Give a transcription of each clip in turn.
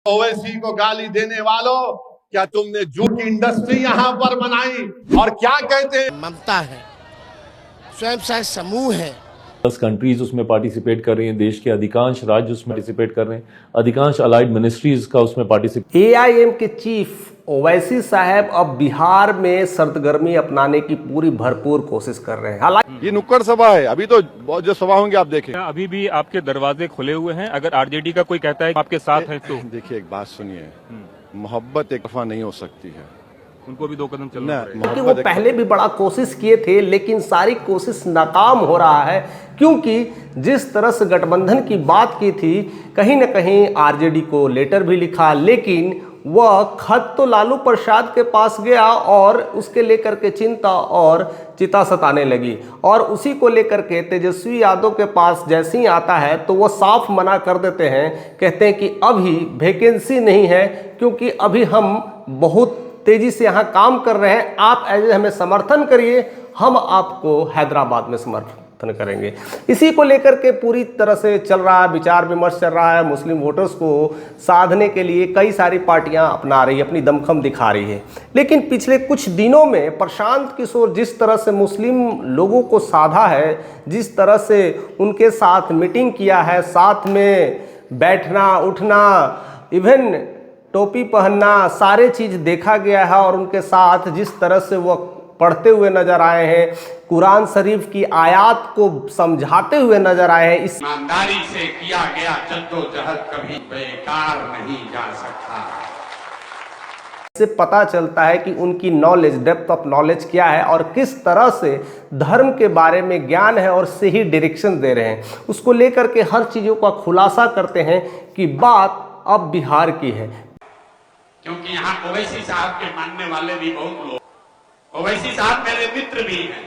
ओवैसी को गाली देने वालों, क्या तुमने जूट की इंडस्ट्री यहाँ पर बनाई? और क्या कहते हैं, ममता है, स्वयं सहायता समूह है। 10 कंट्रीज उसमें पार्टिसिपेट कर रही हैं, देश के अधिकांश राज्य उसमें पार्टिसिपेट कर रहे हैं, अधिकांश अलाइड मिनिस्ट्रीज का उसमें पार्टिसिपेट। एआईएम के चीफ ओवैसी साहब अब बिहार में सरगर्मी अपनाने की पूरी भरपूर कोशिश कर रहे हैं। हालांकि ये नुक्कड़ सभा है, अभी तो बहुत जो सभा होंगे आप देखें। अभी भी आपके दरवाजे खुले हुए हैं, अगर आरजेडी का कोई कहता है आपके साथ है तो देखिए एक बात सुनिए, मोहब्बत एक दफा नहीं हो सकती है, उनको भी 2 कदम चलना पड़ेगा। क्योंकि वो पहले भी बड़ा कोशिश किए थे, लेकिन सारी कोशिश नाकाम हो रहा है। क्योंकि जिस तरह से गठबंधन की बात की थी, कहीं ना कहीं आरजेडी को लेटर भी लिखा, लेकिन वह खत तो लालू प्रसाद के पास गया और उसके लेकर के चिंता और चिता सताने लगी। और उसी को लेकर के तेजस्वी यादव के पास जैसे ही आता है तो वो साफ मना कर देते हैं, कहते हैं कि अभी वैकेंसी नहीं है, क्योंकि अभी हम बहुत तेजी से यहाँ काम कर रहे हैं, आप ऐसे हमें समर्थन करिए, हम आपको हैदराबाद में समर्थन करेंगे। इसी को लेकर के पूरी तरह से चल रहा है, विचार विमर्श चल रहा है। मुस्लिम वोटर्स को साधने के लिए कई सारी पार्टियां अपना रही है, अपनी दमखम दिखा रही है। लेकिन पिछले कुछ दिनों में प्रशांत किशोर जिस तरह से मुस्लिम लोगों को साधा है, जिस तरह से उनके साथ मीटिंग किया है, साथ में बैठना उठना, इवन टोपी पहनना, सारे चीज़ देखा गया है। और उनके साथ जिस तरह से वो पढ़ते हुए नजर आए हैं, कुरान शरीफ की आयत को समझाते हुए नजर आए हैं। इस ईमानदारी से किया गया जद्दोजहद कभी बेकार नहीं जा सकता। इससे पता चलता है कि उनकी नॉलेज, डेप्थ ऑफ नॉलेज क्या है और किस तरह से धर्म के बारे में ज्ञान है और सही डायरेक्शन दे रहे हैं। उसको लेकर के हर चीज़ों का खुलासा करते हैं कि बात अब बिहार की है। क्योंकि यहाँ ओवैसी साहब के मानने वाले भी बहुत लोग, ओवैसी साहब मेरे मित्र भी हैं,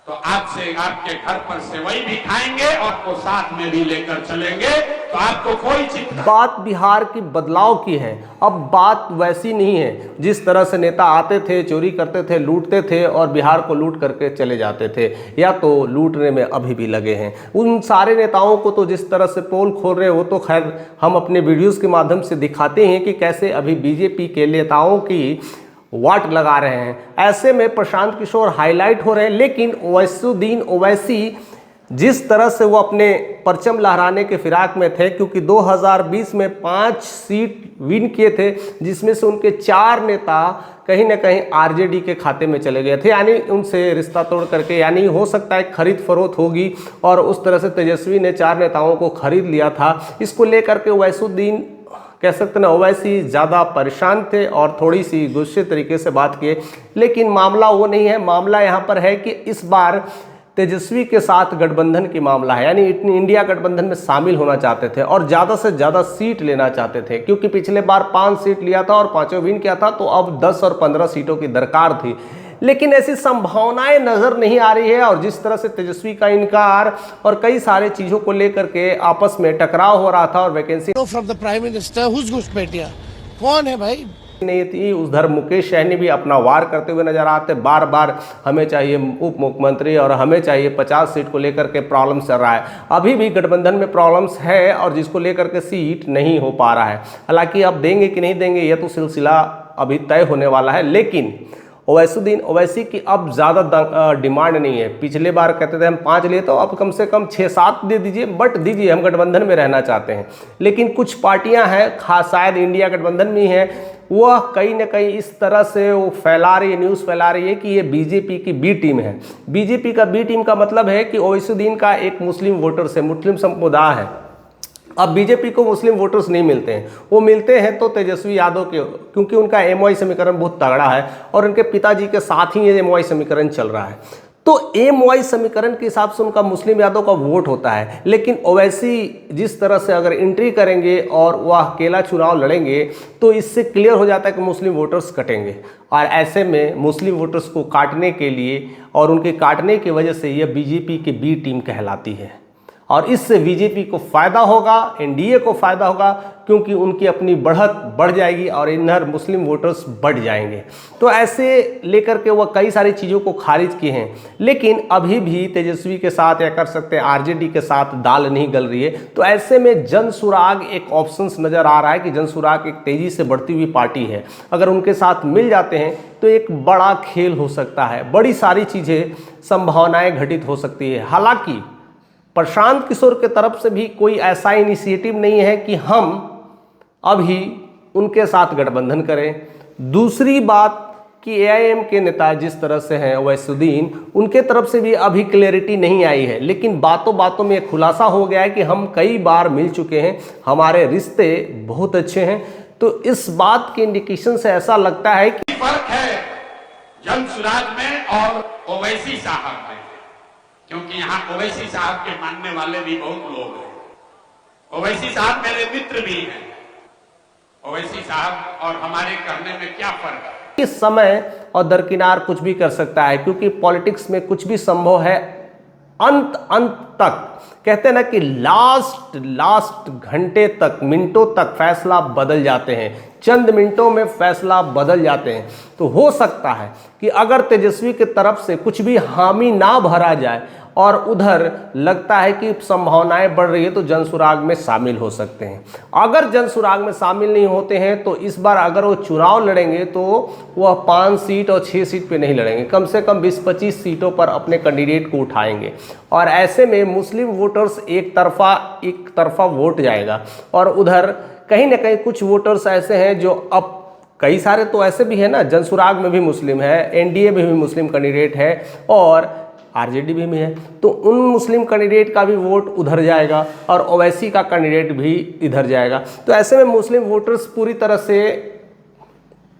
तो आपसे आपके घर पर सेवई भी खाएंगे और आपको साथ में भी लेकर चलेंगे, तो आपको कोई चिंता। बात बिहार की बदलाव की है। अब बात वैसी नहीं है जिस तरह से नेता आते थे, चोरी करते थे, लूटते थे और बिहार को लूट करके चले जाते थे, या तो लूटने में अभी भी लगे हैं। उन सारे नेताओं को तो जिस तरह से पोल खोल रहे हैं, वो तो खैर हम अपने वीडियोस के माध्यम से दिखाते हैं कि कैसे अभी बीजेपी के नेताओं की वाट लगा रहे हैं। ऐसे में प्रशांत किशोर हाईलाइट हो रहे हैं। लेकिन ओवैसुद्दीन ओवैसी जिस तरह से वो अपने परचम लहराने के फिराक में थे, क्योंकि 2020 में 5 सीट विन किए थे, जिसमें से उनके 4 नेता कहीं ना कहीं आरजेडी के खाते में चले गए थे, यानी उनसे रिश्ता तोड़ करके, यानी हो सकता है खरीद फरोख्त होगी और उस तरह से तेजस्वी ने 4 नेताओं को खरीद लिया था। इसको लेकर के ओवैसुद्दीन कह सकते ना, ओवैसी ज़्यादा परेशान थे और थोड़ी सी गुस्से तरीके से बात किए। लेकिन मामला वो नहीं है। मामला यहाँ पर है कि इस बार तेजस्वी के साथ गठबंधन की मामला है, यानी इंडिया गठबंधन में शामिल होना चाहते थे और ज़्यादा से ज़्यादा सीट लेना चाहते थे, क्योंकि पिछले बार 5 सीट लिया था और 5 विन किया था, तो अब 10 और 15 सीटों की दरकार थी। लेकिन ऐसी संभावनाएं नजर नहीं आ रही है। और जिस तरह से तेजस्वी का इनकार और कई सारे चीजों को लेकर के आपस में टकराव हो रहा था और vacancy from the prime minister who's घुसपैठिया कौन है भाई नहीं थी, उधर मुकेश सहनी भी अपना वार करते हुए नजर आते, बार बार हमें चाहिए उप मुख्यमंत्री और हमें चाहिए 50 सीट को लेकर के प्रॉब्लम चल रहा है। अभी भी गठबंधन में प्रॉब्लम्स है और जिसको लेकर के सीट नहीं हो पा रहा है। हालांकि अब देंगे कि नहीं देंगे यह तो सिलसिला अभी तय होने वाला है। लेकिन ओवैसुद्दीन ओवैसी की अब ज़्यादा डिमांड नहीं है। पिछले बार कहते थे हम 5 लिए, तो अब कम से कम 6-7 दे दीजिए, बट दीजिए, हम गठबंधन में रहना चाहते हैं। लेकिन कुछ पार्टियां हैं, खास शायद इंडिया गठबंधन में है, वह कहीं ना कहीं इस तरह से वो फैला रही है, न्यूज़ फैला रही है कि ये बीजेपी की बी टीम है। बीजेपी का बी टीम का मतलब है कि ओवैसुद्दीन का एक मुस्लिम वोटर से, मुस्लिम समुदाय है। अब बीजेपी को मुस्लिम वोटर्स नहीं मिलते हैं, वो मिलते हैं तो तेजस्वी यादव के, क्योंकि उनका एमवाई समीकरण बहुत तगड़ा है और उनके पिताजी के साथ ही ये एमवाई समीकरण चल रहा है। तो एमवाई समीकरण के हिसाब से उनका मुस्लिम यादव का वोट होता है। लेकिन ओवैसी जिस तरह से अगर एंट्री करेंगे और वह अकेला चुनाव लड़ेंगे, तो इससे क्लियर हो जाता है कि मुस्लिम वोटर्स कटेंगे। और ऐसे में मुस्लिम वोटर्स को काटने के लिए और उनके काटने की वजह से यह बीजेपी की बी टीम कहलाती है। और इससे बीजेपी को फायदा होगा, एनडीए को फायदा होगा, क्योंकि उनकी अपनी बढ़त बढ़ जाएगी और इनर मुस्लिम वोटर्स बढ़ जाएंगे। तो ऐसे लेकर के वह कई सारी चीज़ों को खारिज किए हैं, लेकिन अभी भी तेजस्वी के साथ या कर सकते हैं आरजेडी के साथ दाल नहीं गल रही है। तो ऐसे में जनसुराग एक ऑप्शंस नज़र आ रहा है कि जनसुराग एक तेज़ी से बढ़ती हुई पार्टी है, अगर उनके साथ मिल जाते हैं तो एक बड़ा खेल हो सकता है, बड़ी सारी चीज़ें संभावनाएं घटित हो सकती है। हालांकि प्रशांत किशोर के तरफ से भी कोई ऐसा इनिशिएटिव नहीं है कि हम अभी उनके साथ गठबंधन करें। दूसरी बात कि एआईएम के नेता जिस तरह से हैं वैसुद्दीन, उनके तरफ से भी अभी क्लैरिटी नहीं आई है, लेकिन बातों बातों में खुलासा हो गया है कि हम कई बार मिल चुके हैं, हमारे रिश्ते बहुत अच्छे हैं। तो इस बात के इंडिकेशन से ऐसा लगता है कि फर्क है जनसुराज में और ओवैसी साहब में, क्योंकि यहाँ ओवैसी साहब के मानने वाले भी बहुत लोग हैं। ओवैसी साहब मेरे मित्र भी हैं। ओवैसी साहब और हमारे कहने में क्या फर्क है? इस समय और दरकिनार कुछ भी कर सकता है, क्योंकि पॉलिटिक्स में कुछ भी संभव है अंत तक। कहते हैं ना कि लास्ट घंटे तक, मिनटों तक फैसला बदल जाते हैं, चंद मिनटों में फैसला बदल जाते हैं। तो हो सकता है कि अगर तेजस्वी की तरफ से कुछ भी हामी ना भरा जाए और उधर लगता है कि संभावनाएं बढ़ रही है तो जनसुराग में शामिल हो सकते हैं। अगर जनसुराग में शामिल नहीं होते हैं तो इस बार अगर वो चुनाव लड़ेंगे तो वह 5 सीट और 6 सीट पे नहीं लड़ेंगे, कम से कम 20-25 सीटों पर अपने कैंडिडेट को उठाएंगे। और ऐसे में मुस्लिम वोटर्स एक तरफा वोट जाएगा और उधर कहीं ना कहीं कुछ वोटर्स ऐसे हैं जो अब कई सारे तो ऐसे भी है ना, जनसुराग में भी मुस्लिम है, एनडीए में भी मुस्लिम कैंडिडेट है और आरजेडी भी है, तो उन मुस्लिम कैंडिडेट का भी वोट उधर जाएगा और ओवैसी का कैंडिडेट भी इधर जाएगा। तो ऐसे में मुस्लिम वोटर्स पूरी तरह से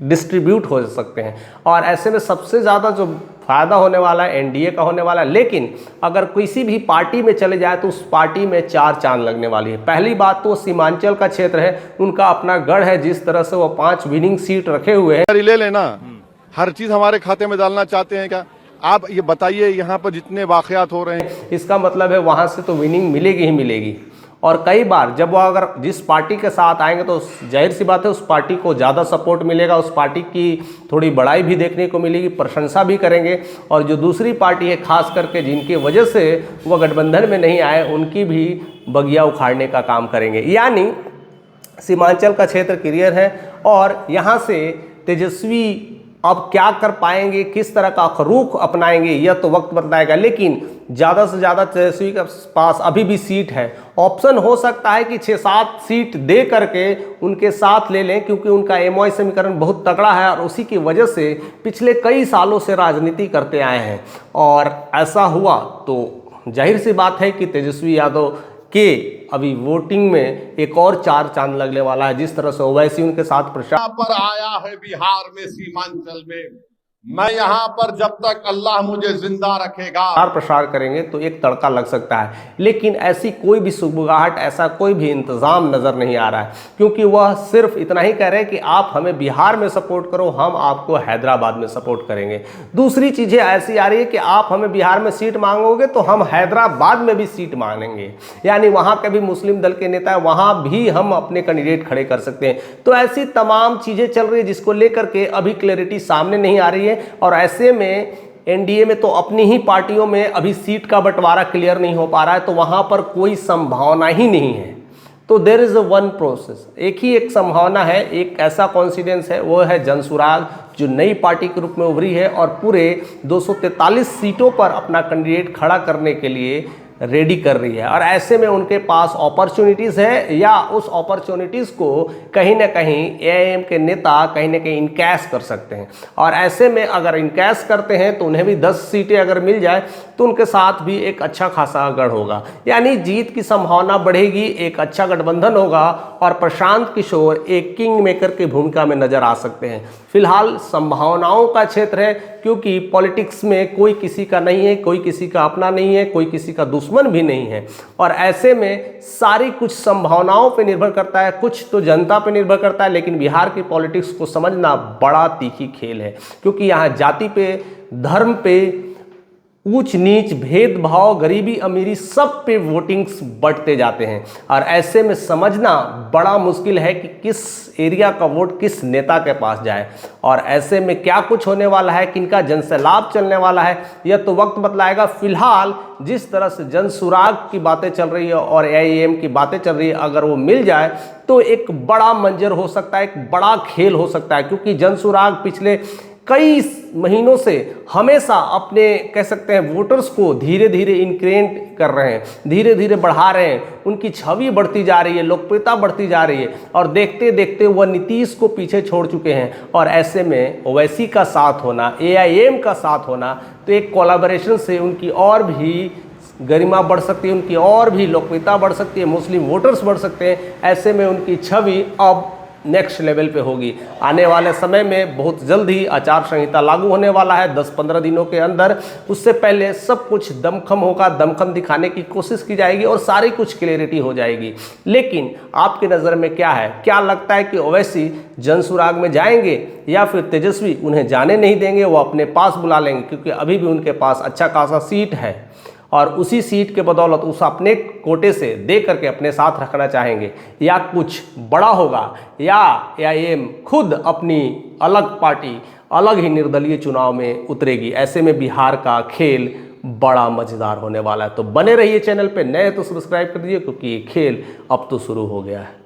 डिस्ट्रीब्यूट हो सकते हैं और ऐसे में सबसे ज़्यादा जो फायदा होने वाला है एनडीए का होने वाला है। लेकिन अगर किसी भी पार्टी में चले जाए तो उस पार्टी में 4 चांद लगने वाली है। पहली बात तो सीमांचल का क्षेत्र है, उनका अपना गढ़ है, जिस तरह से वो 5 विनिंग सीट रखे हुए हैं। ले लेना, हर चीज हमारे खाते में डालना चाहते हैं क्या? आप ये बताइए, यहाँ पर जितने वाकयात हो रहे हैं, इसका मतलब है वहाँ से तो विनिंग मिलेगी ही मिलेगी। और कई बार जब वो अगर जिस पार्टी के साथ आएंगे तो जाहिर सी बात है उस पार्टी को ज़्यादा सपोर्ट मिलेगा, उस पार्टी की थोड़ी बड़ाई भी देखने को मिलेगी, प्रशंसा भी करेंगे। और जो दूसरी पार्टी है खास करके जिनकी वजह से वो गठबंधन में नहीं आए, उनकी भी बगिया उखाड़ने का काम करेंगे। यानी सीमांचल का क्षेत्र क्लियर है और यहाँ से तेजस्वी अब क्या कर पाएंगे, किस तरह का रुख अपनाएंगे, यह तो वक्त बताएगा। लेकिन ज़्यादा से ज़्यादा तेजस्वी के पास अभी भी सीट है, ऑप्शन हो सकता है कि 6-7 सीट दे करके उनके साथ ले लें, क्योंकि उनका एमओआई समीकरण बहुत तगड़ा है और उसी की वजह से पिछले कई सालों से राजनीति करते आए हैं। और ऐसा हुआ तो जाहिर सी बात है कि तेजस्वी यादव के अभी वोटिंग में एक और 4 चांद लगने वाला है। जिस तरह से ओवैसी उनके साथ प्रचार पर आया है बिहार में, सीमांचल में, मैं यहाँ पर जब तक अल्लाह मुझे जिंदा रखेगा प्रसार करेंगे तो एक तड़का लग सकता है। लेकिन ऐसी कोई भी सुगबुगाहट, ऐसा कोई भी इंतजाम नजर नहीं आ रहा है, क्योंकि वह सिर्फ इतना ही कह रहे हैं कि आप हमें बिहार में सपोर्ट करो, हम आपको हैदराबाद में सपोर्ट करेंगे। दूसरी चीजें ऐसी आ रही है कि आप हमें बिहार में सीट मांगोगे तो हम हैदराबाद में भी सीट मांगेंगे, यानी वहां के भी मुस्लिम दल के नेता वहां भी हम अपने कैंडिडेट खड़े कर सकते हैं। तो ऐसी तमाम चीजें चल रही है जिसको लेकर के अभी क्लैरिटी सामने नहीं आ रही है। और ऐसे में एनडीए में तो अपनी ही पार्टियों में अभी सीट का बंटवारा क्लियर नहीं हो पा रहा है, तो वहां पर कोई संभावना ही नहीं है। तो there is a one process, एक संभावना है, एक ऐसा कॉन्फिडेंस है, वो है जनसुराग जो नई पार्टी के रूप में उभरी है और पूरे 243 सीटों पर अपना कैंडिडेट खड़ा करने के लिए रेडी कर रही है। और ऐसे में उनके पास अपॉर्चुनिटीज़ है या उस अपॉर्चुनिटीज़ को कहीं ना कहीं एआईएम के नेता कहीं ना कहीं इनकैश कर सकते हैं। और ऐसे में अगर इनकैश करते हैं तो उन्हें भी 10 सीटें अगर मिल जाए तो उनके साथ भी एक अच्छा खासा गढ़ होगा, यानी जीत की संभावना बढ़ेगी, एक अच्छा गठबंधन होगा और प्रशांत किशोर एक किंग मेकर की भूमिका में नजर आ सकते हैं। फिलहाल संभावनाओं का क्षेत्र है, क्योंकि पॉलिटिक्स में कोई किसी का नहीं है, कोई किसी का अपना नहीं है, कोई किसी का दुश्मन भी नहीं है। और ऐसे में सारी कुछ संभावनाओं पे निर्भर करता है, कुछ तो जनता पे निर्भर करता है। लेकिन बिहार की पॉलिटिक्स को समझना बड़ा तीखी खेल है, क्योंकि यहाँ जाति पे, धर्म पे, ऊंच नीच, भेदभाव, गरीबी अमीरी, सब पे वोटिंग्स बढ़ते जाते हैं। और ऐसे में समझना बड़ा मुश्किल है कि किस एरिया का वोट किस नेता के पास जाए, और ऐसे में क्या कुछ होने वाला है, किनका जनसैलाब चलने वाला है, यह तो वक्त बतलाएगा। फिलहाल जिस तरह से जनसुराग की बातें चल रही है और AIM की बातें चल रही है, अगर वो मिल जाए तो एक बड़ा मंजर हो सकता है, एक बड़ा खेल हो सकता है, क्योंकि जनसुराग पिछले कई महीनों से हमेशा अपने कह सकते हैं वोटर्स को धीरे धीरे इंक्रेंट कर रहे हैं, धीरे धीरे बढ़ा रहे हैं, उनकी छवि बढ़ती जा रही है, लोकप्रियता बढ़ती जा रही है, और देखते देखते वह नीतीश को पीछे छोड़ चुके हैं। और ऐसे में ओवैसी का साथ होना, AIM का साथ होना, तो एक कोलैबोरेशन से उनकी और भी गरिमा बढ़ सकती है, उनकी और भी लोकप्रियता बढ़ सकती है, मुस्लिम वोटर्स बढ़ सकते हैं। ऐसे में उनकी छवि अब नेक्स्ट लेवल पे होगी। आने वाले समय में बहुत जल्द ही आचार संहिता लागू होने वाला है, 10-15 दिनों के अंदर। उससे पहले सब कुछ दमखम होगा, दमखम दिखाने की कोशिश की जाएगी और सारी कुछ क्लियरिटी हो जाएगी। लेकिन आपकी नज़र में क्या है, क्या लगता है कि ओवैसी जनसुराग में जाएंगे या फिर तेजस्वी उन्हें जाने नहीं देंगे, वो अपने पास बुला लेंगे, क्योंकि अभी भी उनके पास अच्छा खासा सीट है और उसी सीट के बदौलत उस अपने कोटे से दे करके अपने साथ रखना चाहेंगे, या कुछ बड़ा होगा, या AIM खुद अपनी अलग पार्टी, अलग ही निर्दलीय चुनाव में उतरेगी। ऐसे में बिहार का खेल बड़ा मजेदार होने वाला है। तो बने रहिए चैनल पे, नए तो सब्सक्राइब कर दीजिए, क्योंकि ये खेल अब तो शुरू हो गया है।